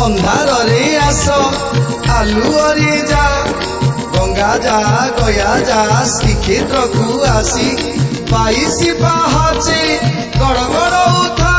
अंधार रे आस आलुअरे जा गंगा जा गया जा श्रीक्षेत्र को आसी 22 पाहाचे गड़गड़ उठा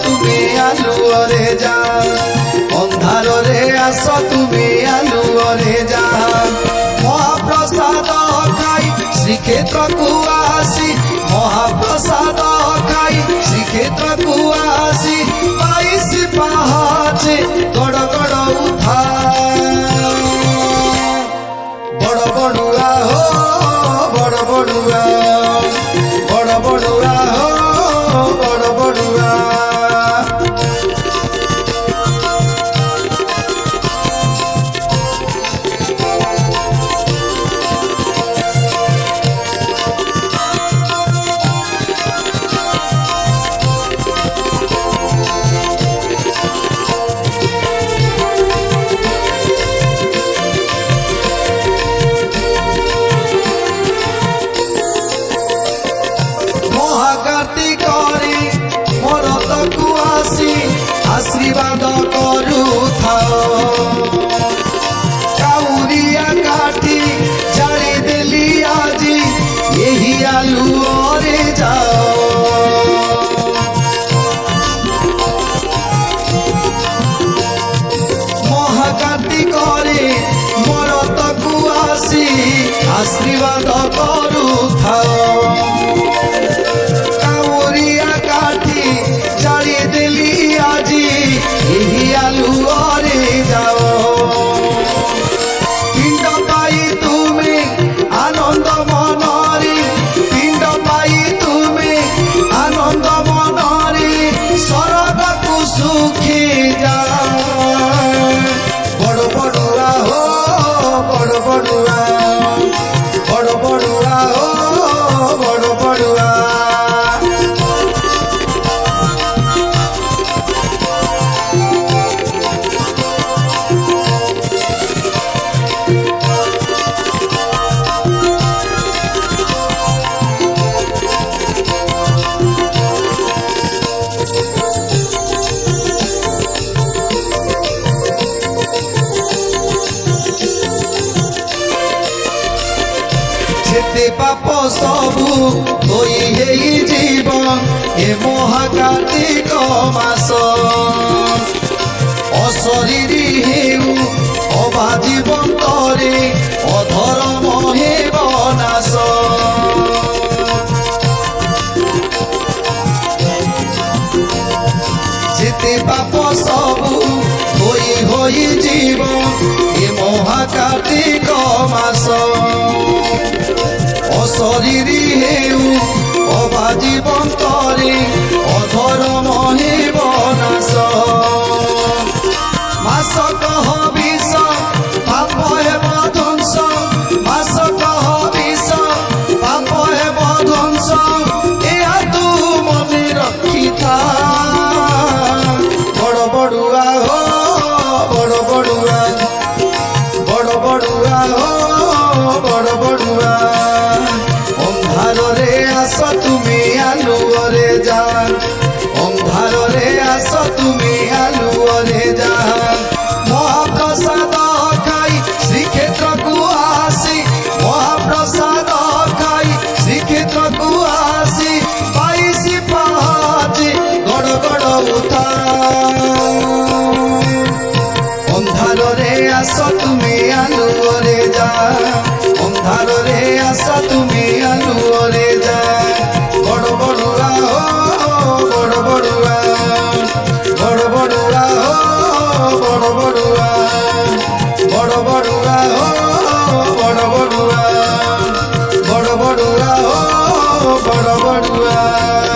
तुम्हें आलुअरे जा अंधार रे आस तुम्हें आलुअरे जा महाप्रसाद खाई श्रीक्षेत्र को आसी महाप्रसाद खाई श्रीक्षेत्र को आसी 22 पाहाचे गड़गड़ उठा बड़ बड़ुआ हो बड़ बड़ुआ बड़ बड़ुआ हो बड़ बड़ुआ आशीर्वाद करू काउरिया काटी जाने देली आजी यही आलुअरे जाओ महाकार्तिक मरत को आसी आशीर्वाद करू काउरिया काटी जाने देली आजी यही आलुअरे जाओ पिंड पाई तुम्हें आनंद मनरे पिंड पाई तुम्हें आनंद मनरे स्वर्ग को सुखी जा बड़ बड़ुआ हो बड़ बड़ुआ बड़ बड़ुआ हो बड़ बड़ुआ पाप सबू धोई जीवन ए महाकार्तिक मास अशरीरी हेउ अभा जीवंतरे अधर्म हेब नाश जेते पाप सबू धोई जीवन ए महाकार्तिक मास अशरीरी हेउ अभा जीवंतरे अधर्म हेब नाश मास कह विष पाप हेब ध्वंस मास कह विष पाप हेब ध्वंस एहा तू मने रखी था बड़ बड़ुआ हो बड़ बड़ुआ बड़ बड़ुआ हो बड़ बड़ुआ अंधार रे आस तुम्हें आलुअरे जा अंधार रे आस तुम्हें आलुअरे जा महाप्रसाद खाई श्रीक्षेत्र को आसी महाप्रसाद खाई श्रीक्षेत्र को आसी 22 पाहाचे गड़गड़ उठा अंधार रे आस तुम्हें आलुअरे जा अंधार रे आस तुम्हें आलुअरे जा बड़ बड़ुआ हो बड़ बड़ुआ बड़ बड़ुआ हो बड़ बड़ुआ बड़ बड़ुआ हो बड़ बड़ुआ बड़ बड़ुआ बड़ बड़ुआ।